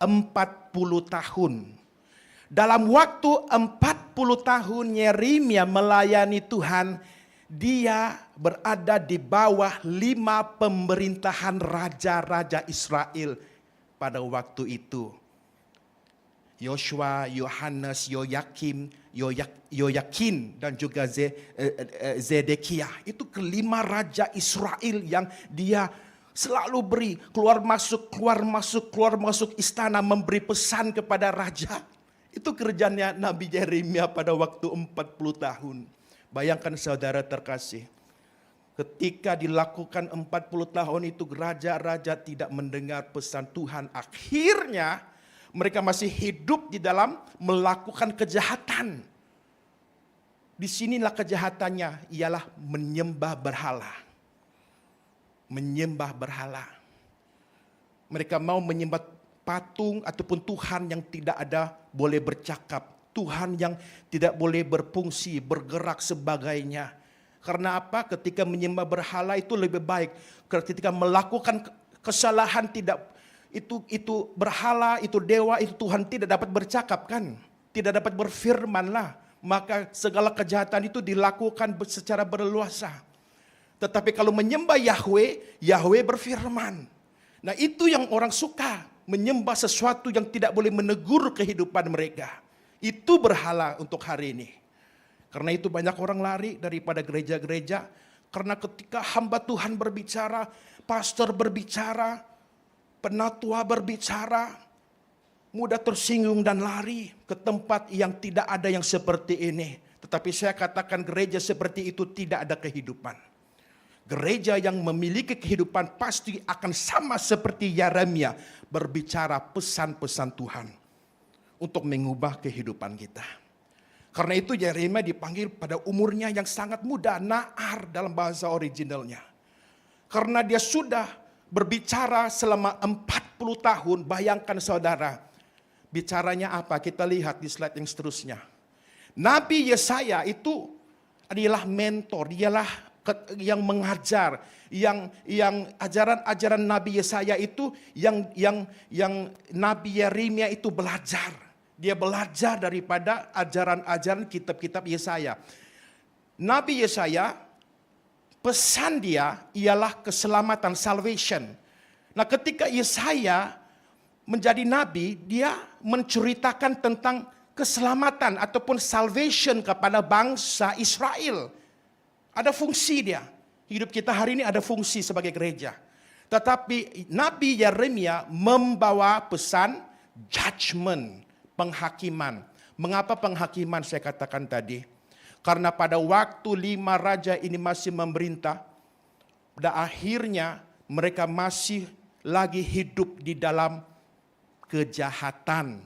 40 tahun. Dalam waktu 40 tahun Yeremia melayani Tuhan, dia berada di bawah 5 pemerintahan raja-raja Israel pada waktu itu. Yosua, Yohanes, Yoyakin, dan juga Zedekia. Itu kelima raja Israel yang dia selalu beri keluar masuk istana, memberi pesan kepada raja. Itu kerjanya Nabi Yeremia pada waktu 40 tahun. Bayangkan saudara terkasih, ketika dilakukan 40 tahun itu raja-raja tidak mendengar pesan Tuhan. Akhirnya mereka masih hidup di dalam melakukan kejahatan. Disinilah kejahatannya, ialah menyembah berhala. Menyembah berhala. Mereka mau menyembah patung ataupun Tuhan yang tidak ada boleh bercakap. Tuhan yang tidak boleh berfungsi, bergerak sebagainya. Karena apa? Ketika menyembah berhala itu lebih baik. Ketika melakukan kesalahan itu berhala, itu dewa, itu Tuhan tidak dapat bercakap kan? Tidak dapat berfirman lah. Maka segala kejahatan itu dilakukan secara berleluasa. Tetapi kalau menyembah Yahweh, Yahweh berfirman. Nah itu yang orang suka. Menyembah sesuatu yang tidak boleh menegur kehidupan mereka. Itu berhala untuk hari ini. Karena itu banyak orang lari daripada gereja-gereja. Karena ketika hamba Tuhan berbicara, pastor berbicara, penatua berbicara, mudah tersinggung dan lari ke tempat yang tidak ada yang seperti ini. Tetapi saya katakan gereja seperti itu tidak ada kehidupan. Gereja yang memiliki kehidupan pasti akan sama seperti Yeremia, berbicara pesan-pesan Tuhan untuk mengubah kehidupan kita. Karena itu Yeremia dipanggil pada umurnya yang sangat muda, Naar dalam bahasa originalnya. Karena dia sudah berbicara selama 40 tahun, bayangkan saudara, bicaranya apa? Kita lihat di slide yang seterusnya. Nabi Yesaya itu adalah mentor, dialah yang mengajar, yang ajaran-ajaran Nabi Yesaya itu yang Nabi Yeremia itu belajar. Dia belajar daripada ajaran-ajaran kitab-kitab Yesaya. Nabi Yesaya, pesan dia ialah keselamatan, salvation. Nah ketika Yesaya menjadi nabi, dia menceritakan tentang keselamatan ataupun salvation kepada bangsa Israel. Ada fungsi dia. Hidup kita hari ini ada fungsi sebagai gereja. Tetapi Nabi Yeremia membawa pesan judgment, penghakiman. Mengapa penghakiman saya katakan tadi? Karena pada waktu 5 raja ini masih memerintah, pada akhirnya mereka masih lagi hidup di dalam kejahatan.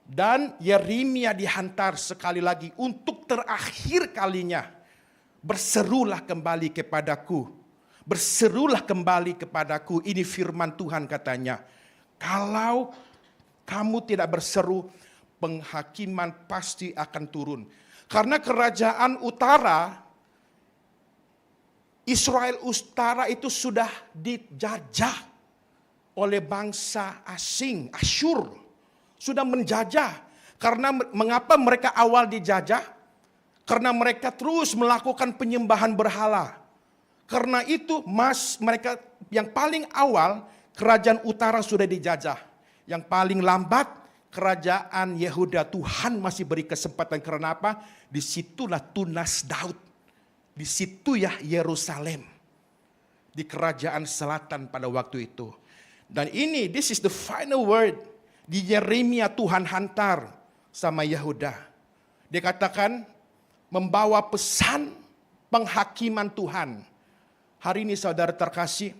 Dan Yeremia dihantar sekali lagi untuk terakhir kalinya. Berserulah kembali kepadaku. Berserulah kembali kepadaku. Ini firman Tuhan katanya. Kalau kamu tidak berseru, penghakiman pasti akan turun. Karena kerajaan utara, Israel utara itu sudah dijajah oleh bangsa asing, Asyur. Sudah menjajah. Karena mengapa mereka awal dijajah? Karena mereka terus melakukan penyembahan berhala. Karena itu mereka yang paling awal kerajaan utara sudah dijajah. Yang paling lambat kerajaan Yehuda, Tuhan masih beri kesempatan. Karena apa? Disitulah tunas Daud. Di situ ya Yerusalem. Di kerajaan selatan pada waktu itu. Dan ini, this is the final word. Di Yeremia Tuhan hantar sama Yehuda. Dia katakan, membawa pesan penghakiman Tuhan. Hari ini saudara terkasih,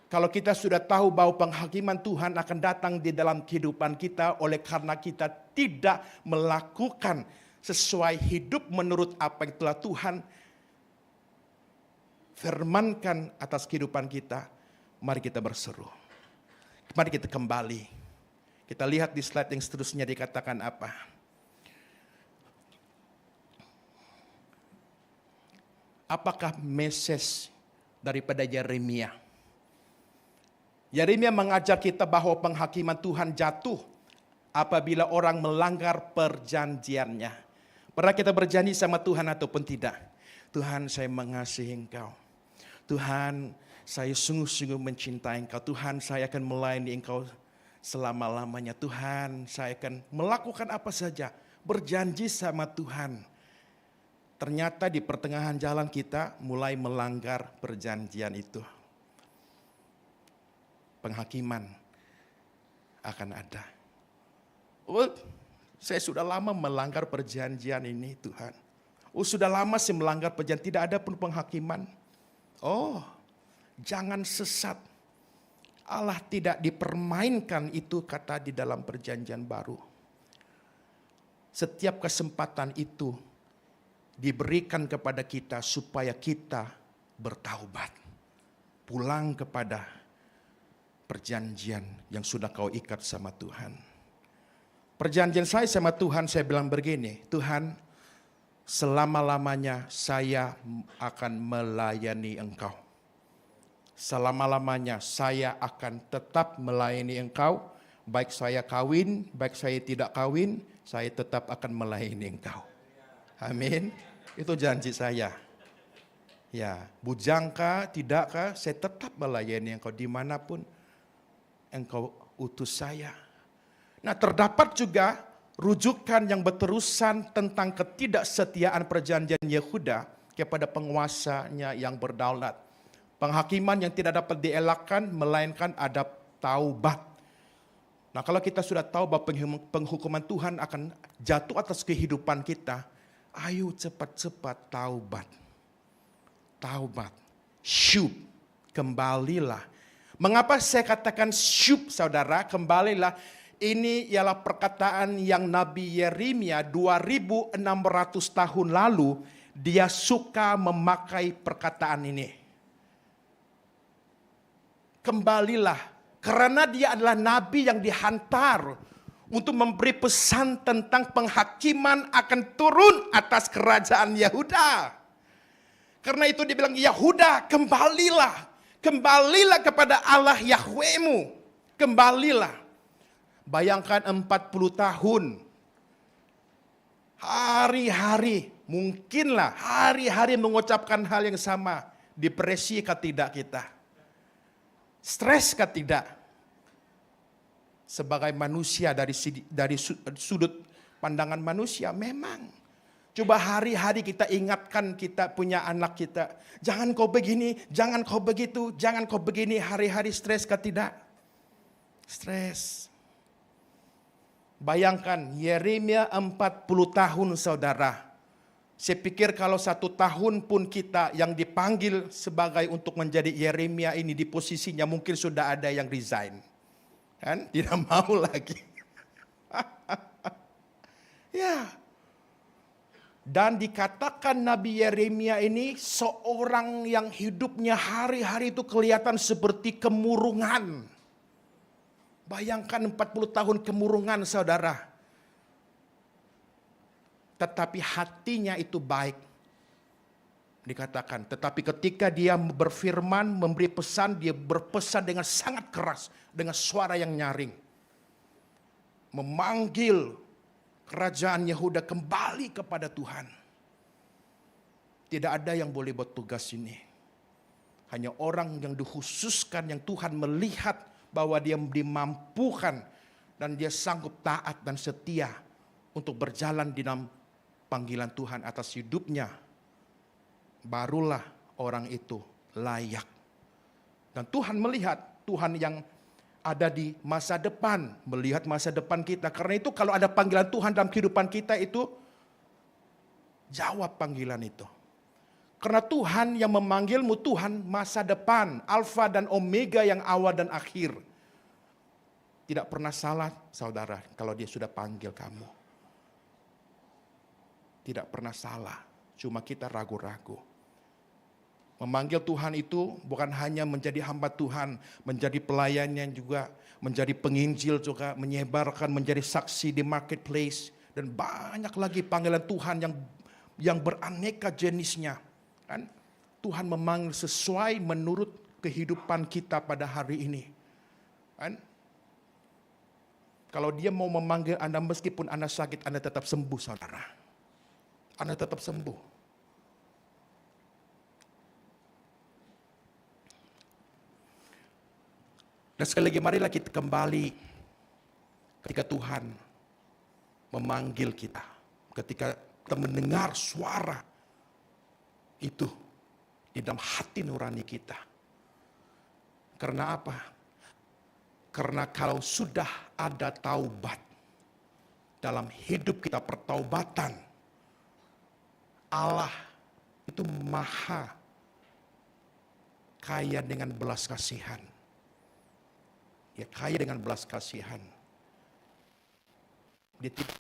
kalau kita sudah tahu bahwa penghakiman Tuhan akan datang di dalam kehidupan kita oleh karena kita tidak melakukan sesuai hidup menurut apa yang telah Tuhan firmankan atas kehidupan kita, mari kita berseru. Mari kita kembali. Kita lihat di slide yang seterusnya dikatakan apa. Apakah message daripada Yeremia? Yeremia mengajar kita bahwa penghakiman Tuhan jatuh apabila orang melanggar perjanjiannya. Pernah kita berjanji sama Tuhan ataupun tidak? Tuhan, saya mengasihi Engkau. Tuhan, saya sungguh-sungguh mencintai Engkau. Tuhan, saya akan melayani Engkau selama-lamanya. Tuhan, saya akan melakukan apa saja. Berjanji sama Tuhan. Ternyata di pertengahan jalan kita mulai melanggar perjanjian itu. Penghakiman akan ada. Oh, saya sudah lama melanggar perjanjian ini, Tuhan. Oh, sudah lama saya melanggar perjanjian, tidak ada pun penghakiman. Oh, jangan sesat. Allah tidak dipermainkan, itu kata di dalam perjanjian baru. Setiap kesempatan itu diberikan kepada kita supaya kita bertaubat. Pulang kepada perjanjian yang sudah kau ikat sama Tuhan. Perjanjian saya sama Tuhan, saya bilang begini, Tuhan, selama-lamanya saya akan melayani Engkau. Selama-lamanya saya akan tetap melayani Engkau. Baik saya kawin, baik saya tidak kawin, saya tetap akan melayani Engkau. Amin. Itu janji saya. Ya, bujangkah, tidakkah, saya tetap melayani Engkau dimanapun Engkau utus saya. Nah, terdapat juga rujukan yang berterusan tentang ketidaksetiaan perjanjian Yehuda kepada penguasanya yang berdaulat. Penghakiman yang tidak dapat dielakkan melainkan ada taubat. Nah, kalau kita sudah tahu bahwa penghukuman Tuhan akan jatuh atas kehidupan kita, ayo cepat-cepat taubat. Taubat. Syub. Kembalilah. Mengapa saya katakan syub, saudara? Kembalilah. Ini ialah perkataan yang Nabi Yeremia 2600 tahun lalu, dia suka memakai perkataan ini. Kembalilah, karena dia adalah nabi yang dihantar untuk memberi pesan tentang penghakiman akan turun atas kerajaan Yehuda. Karena itu dia bilang, Yehuda, kembalilah. Kembalilah kepada Allah Yahwehmu. Kembalilah. Bayangkan 40 tahun. Hari-hari, mungkinlah hari-hari mengucapkan hal yang sama. Depresi kah tidak kita? Stres kah tidak? Sebagai manusia dari sudut pandangan manusia memang. Coba hari-hari kita ingatkan kita punya anak kita. Jangan kau begini, jangan kau begitu, jangan kau begini. Hari-hari stres kah tidak? Stres. Bayangkan Yeremia 40 tahun saudara. Saya pikir kalau 1 tahun pun kita yang dipanggil sebagai untuk menjadi Yeremia ini di posisinya mungkin sudah ada yang resign. Kan? Tidak mau lagi. Ya. Dan dikatakan Nabi Yeremia ini seorang yang hidupnya hari-hari itu kelihatan seperti kemurungan. Bayangkan 40 tahun kemurungan saudara. Tetapi hatinya itu baik. Dikatakan, tetapi ketika dia berfirman, memberi pesan, dia berpesan dengan sangat keras. Dengan suara yang nyaring. Memanggil kerajaan Yehuda kembali kepada Tuhan. Tidak ada yang boleh bertugas ini. Hanya orang yang dikhususkan, yang Tuhan melihat bahwa dia dimampukan dan dia sanggup taat dan setia untuk berjalan di dalam panggilan Tuhan atas hidupnya. Barulah orang itu layak. Dan Tuhan melihat, Tuhan yang ada di masa depan, melihat masa depan kita. Karena itu kalau ada panggilan Tuhan dalam kehidupan kita itu, jawab panggilan itu. Karena Tuhan yang memanggilmu, Tuhan masa depan, Alfa dan Omega yang awal dan akhir. Tidak pernah salah saudara kalau dia sudah panggil kamu. Tidak pernah salah, cuma kita ragu-ragu. Memanggil Tuhan itu bukan hanya menjadi hamba Tuhan, menjadi pelayannya juga, menjadi penginjil juga, menyebarkan, menjadi saksi di marketplace. Dan banyak lagi panggilan Tuhan yang beraneka jenisnya. Kan? Tuhan memanggil sesuai menurut kehidupan kita pada hari ini. Kan? Kalau dia mau memanggil Anda meskipun Anda sakit, Anda tetap sembuh, saudara. Anda tetap sembuh. Dan sekali lagi, marilah kita kembali ketika Tuhan memanggil kita. Ketika kita mendengar suara itu di dalam hati nurani kita. Karena apa? Karena kalau sudah ada taubat dalam hidup kita, pertaubatan, Allah itu maha kaya dengan belas kasihan. Ya, kaya dengan belas kasihan. Dia tidak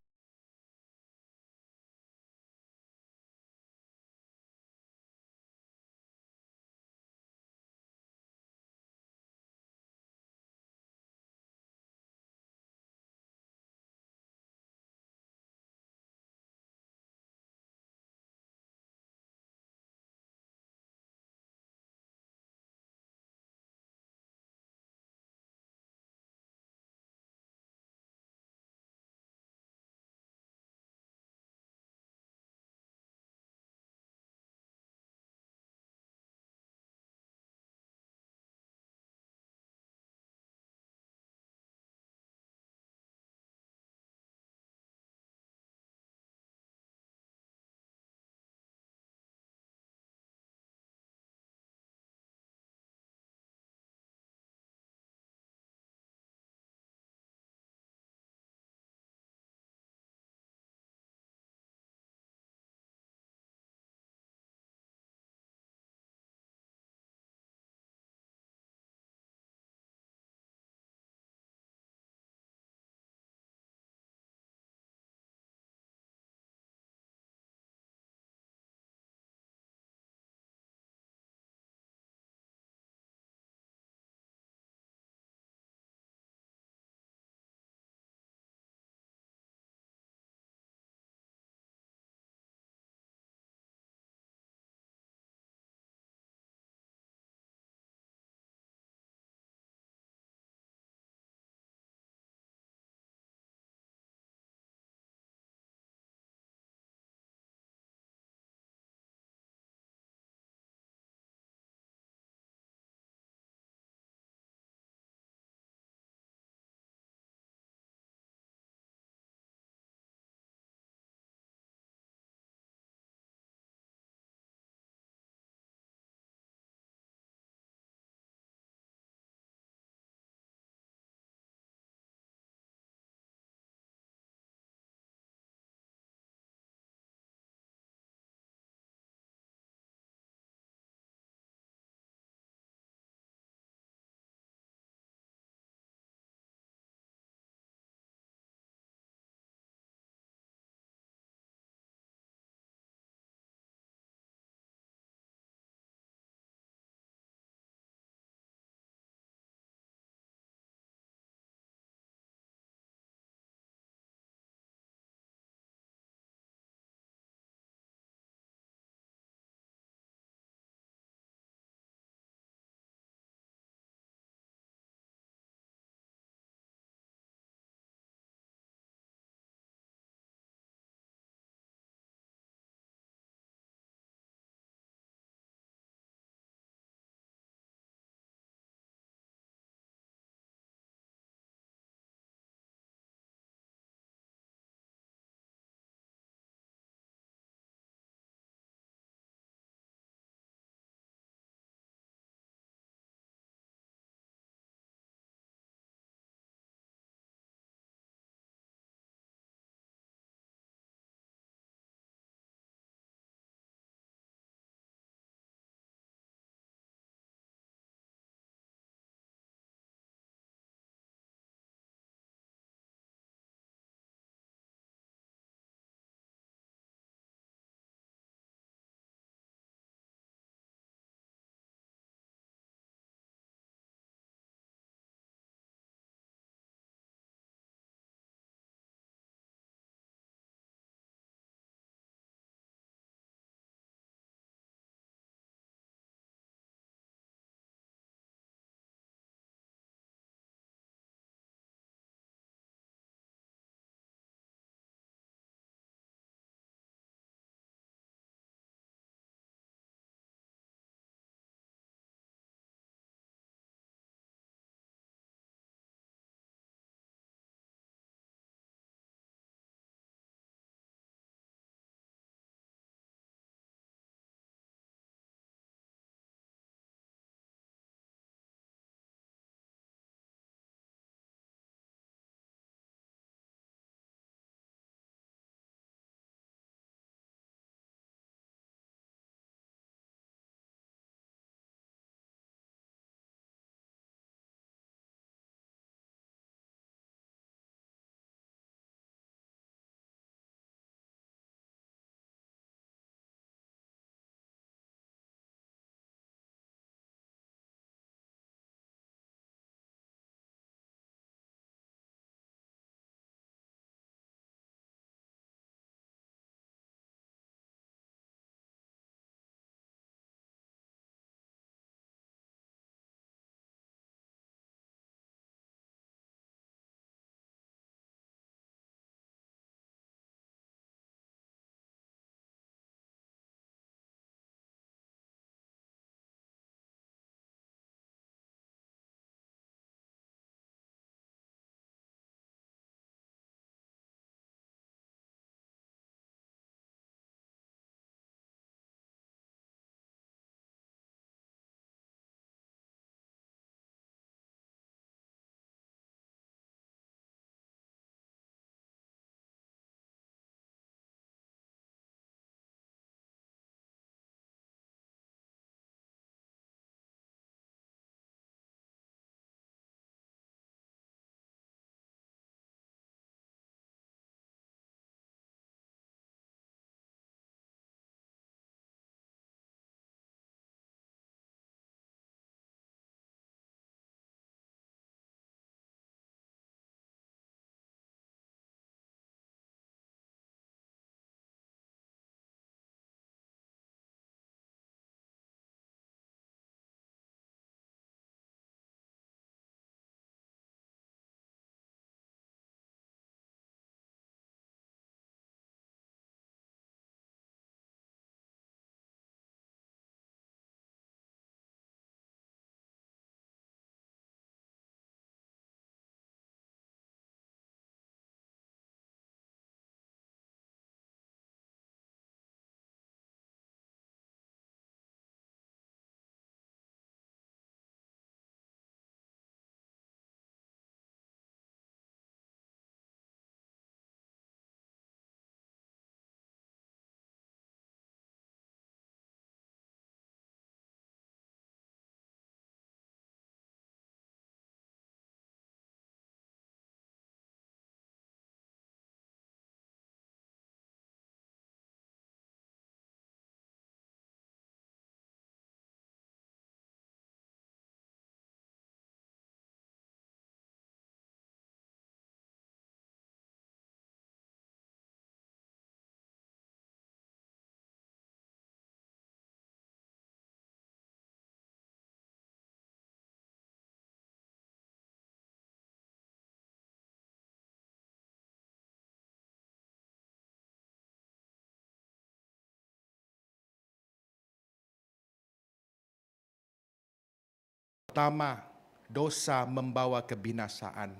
Pertama, dosa membawa kebinasaan.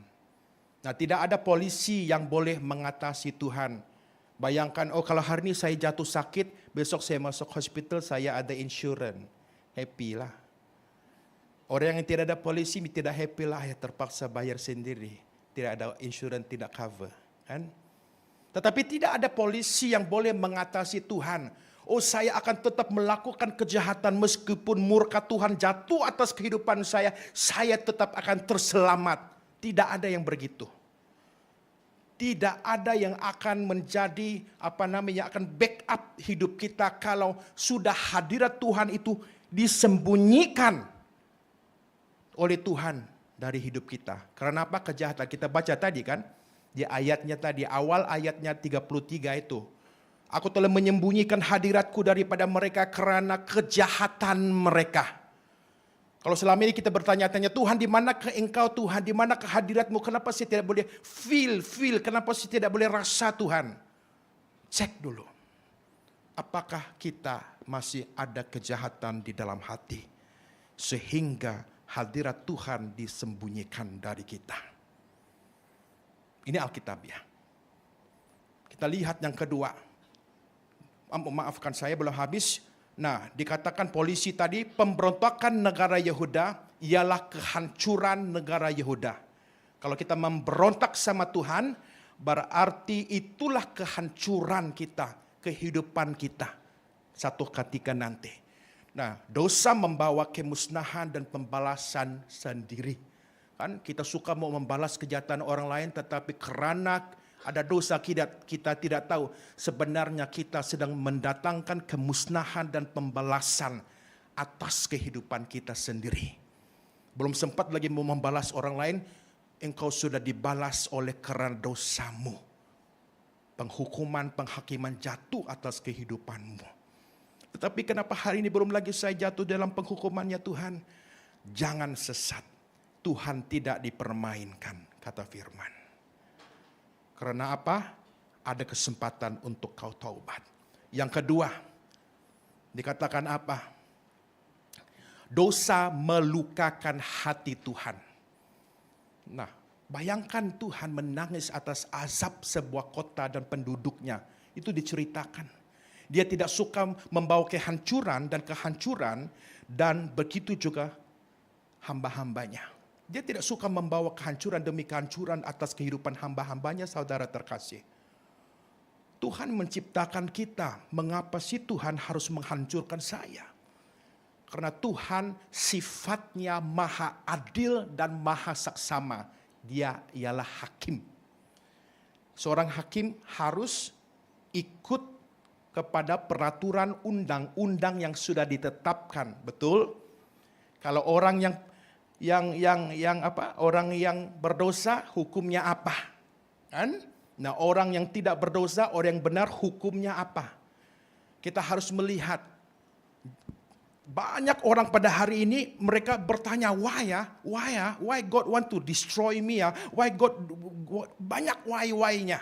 Nah, tidak ada polisi yang boleh mengatasi Tuhan. Bayangkan, oh kalau hari ini saya jatuh sakit, besok saya masuk hospital, saya ada insurance. Happy lah. Orang yang tidak ada polisi tidak happy lah, ya terpaksa bayar sendiri. Tidak ada insurance, tidak cover. Kan? Tetapi tidak ada polisi yang boleh mengatasi Tuhan. Oh, saya akan tetap melakukan kejahatan meskipun murka Tuhan jatuh atas kehidupan saya tetap akan terselamat. Tidak ada yang begitu. Tidak ada yang akan menjadi akan backup hidup kita kalau sudah hadirat Tuhan itu disembunyikan oleh Tuhan dari hidup kita. Karena apa? Kejahatan. Kita baca tadi kan, di ayatnya tadi, awal ayatnya 33 itu. Aku telah menyembunyikan hadiratku daripada mereka karena kejahatan mereka. Kalau selama ini kita bertanya-tanya, Tuhan di manakah engkau Tuhan? Di manakah hadiratmu? Kenapa saya tidak boleh feel? Kenapa saya tidak boleh rasa Tuhan? Cek dulu. Apakah kita masih ada kejahatan di dalam hati? Sehingga hadirat Tuhan disembunyikan dari kita. Ini Alkitabiah. Kita lihat yang kedua. Maafkan saya belum habis. Nah, dikatakan polisi tadi, pemberontakan negara Yehuda ialah kehancuran negara Yehuda. Kalau kita memberontak sama Tuhan, berarti itulah kehancuran kita, kehidupan kita. Satu ketika nanti. Nah, dosa membawa kemusnahan dan pembalasan sendiri. Kan kita suka mau membalas kejahatan orang lain, tetapi karena ada dosa kita tidak tahu sebenarnya kita sedang mendatangkan kemusnahan dan pembalasan atas kehidupan kita sendiri. Belum sempat lagi mau membalas orang lain, engkau sudah dibalas oleh karena dosamu. Penghakiman jatuh atas kehidupanmu. Tetapi kenapa hari ini belum lagi saya jatuh dalam penghukumannya Tuhan? Jangan sesat. Tuhan tidak dipermainkan, kata firman. Karena apa? Ada kesempatan untuk kau taubat. Yang kedua, dikatakan apa? Dosa melukakan hati Tuhan. Nah, bayangkan Tuhan menangis atas azab sebuah kota dan penduduknya. Itu diceritakan. Dia tidak suka membawa kehancuran dan begitu juga hamba-hambanya. Dia tidak suka membawa kehancuran demi kehancuran atas kehidupan hamba-hambanya, saudara terkasih. Tuhan menciptakan kita. Mengapa sih Tuhan harus menghancurkan saya? Karena Tuhan sifatnya maha adil dan maha saksama. Dia ialah hakim. Seorang hakim harus ikut kepada peraturan undang-undang yang sudah ditetapkan. Betul? Kalau orang orang yang berdosa hukumnya apa? Kan? Nah, orang yang tidak berdosa, orang yang benar hukumnya apa? Kita harus melihat. Banyak orang pada hari ini mereka bertanya, why God want to destroy me ya? Why God banyak why-nya.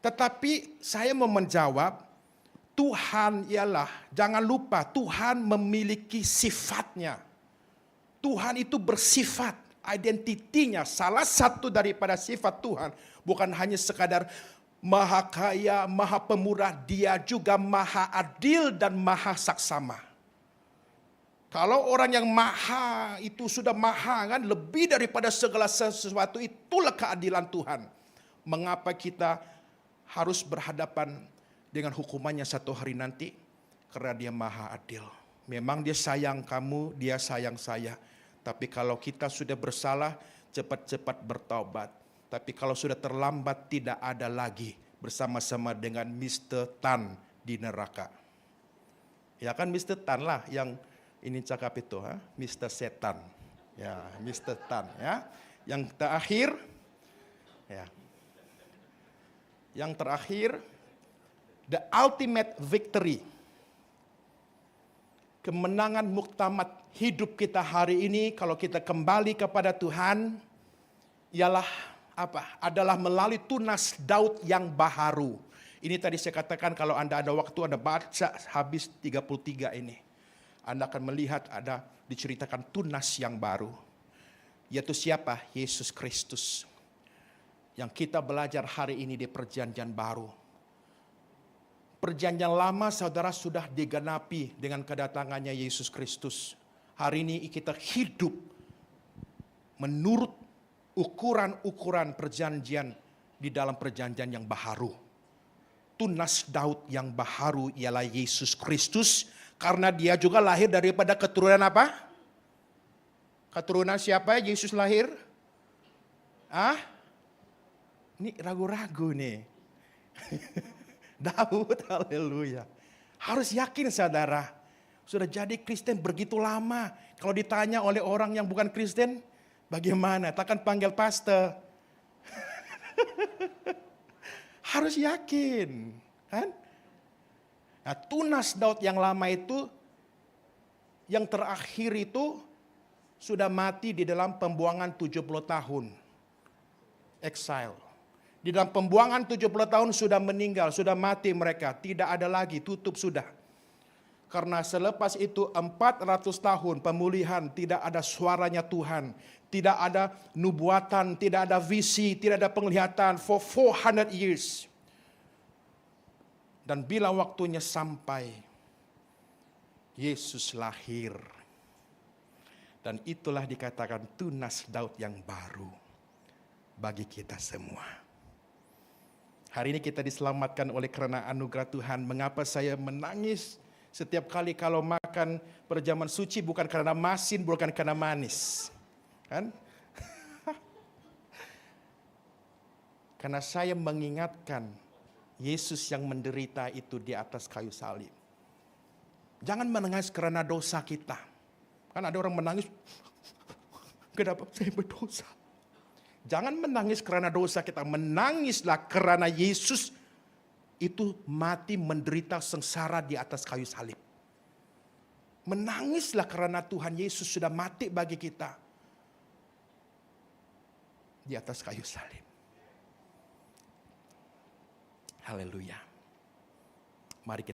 Tetapi saya mau menjawab, Tuhan ialah, jangan lupa Tuhan memiliki sifatnya. Tuhan itu bersifat, identitinya, salah satu daripada sifat Tuhan bukan hanya sekadar maha kaya, maha pemurah, dia juga maha adil dan maha saksama. Kalau orang yang maha itu sudah maha kan, lebih daripada segala sesuatu, itulah keadilan Tuhan. Mengapa kita harus berhadapan dengan hukumannya satu hari nanti? Karena dia maha adil. Memang dia sayang kamu, dia sayang saya. Tapi kalau kita sudah bersalah, cepat-cepat bertaubat. Tapi kalau sudah terlambat, tidak ada lagi bersama-sama dengan Mr. Tan di neraka. Ya kan Mr. Tan lah yang ini cakap itu, Mr. Setan. Ya, Mr. Tan ya. Yang terakhir, ya. Yang terakhir, the ultimate victory. Kemenangan muktamad hidup kita hari ini kalau kita kembali kepada Tuhan ialah apa? Adalah melalui tunas Daud yang baharu. Ini tadi saya katakan kalau Anda ada waktu Anda baca habis 33 ini. Anda akan melihat ada diceritakan tunas yang baru. Yaitu siapa? Yesus Kristus. Yang kita belajar hari ini di perjanjian baru. Perjanjian lama saudara sudah digenapi dengan kedatangannya Yesus Kristus. Hari ini kita hidup menurut ukuran-ukuran perjanjian di dalam perjanjian yang baharu. Tunas Daud yang baharu ialah Yesus Kristus. Karena dia juga lahir daripada keturunan apa? Keturunan siapa Yesus lahir? Ini ragu-ragu nih. Daud, haleluya. Harus yakin saudara. Sudah jadi Kristen begitu lama. Kalau ditanya oleh orang yang bukan Kristen, bagaimana? Takkan panggil pastor. Harus yakin. Kan? Nah, tunas Daud yang lama itu, yang terakhir itu, sudah mati di dalam pembuangan 70 tahun. Exile. Di dalam pembuangan 70 tahun sudah meninggal, sudah mati mereka. Tidak ada lagi, tutup sudah. Karena selepas itu 400 tahun pemulihan, tidak ada suaranya Tuhan. Tidak ada nubuatan, tidak ada visi, tidak ada penglihatan for 400 years. Dan bila waktunya sampai, Yesus lahir. Dan itulah dikatakan tunas Daud yang baru bagi kita semua. Hari ini kita diselamatkan oleh karena anugerah Tuhan. Mengapa saya menangis setiap kali kalau makan perjamuan suci, bukan karena masin, bukan karena manis. Kan? Karena saya mengingatkan Yesus yang menderita itu di atas kayu salib. Jangan menangis karena dosa kita. Kan ada orang menangis, kenapa saya berdosa? Jangan menangis karena dosa kita. Menangislah karena Yesus itu mati menderita sengsara di atas kayu salib. Menangislah karena Tuhan Yesus sudah mati bagi kita di atas kayu salib. Haleluya. Mari kita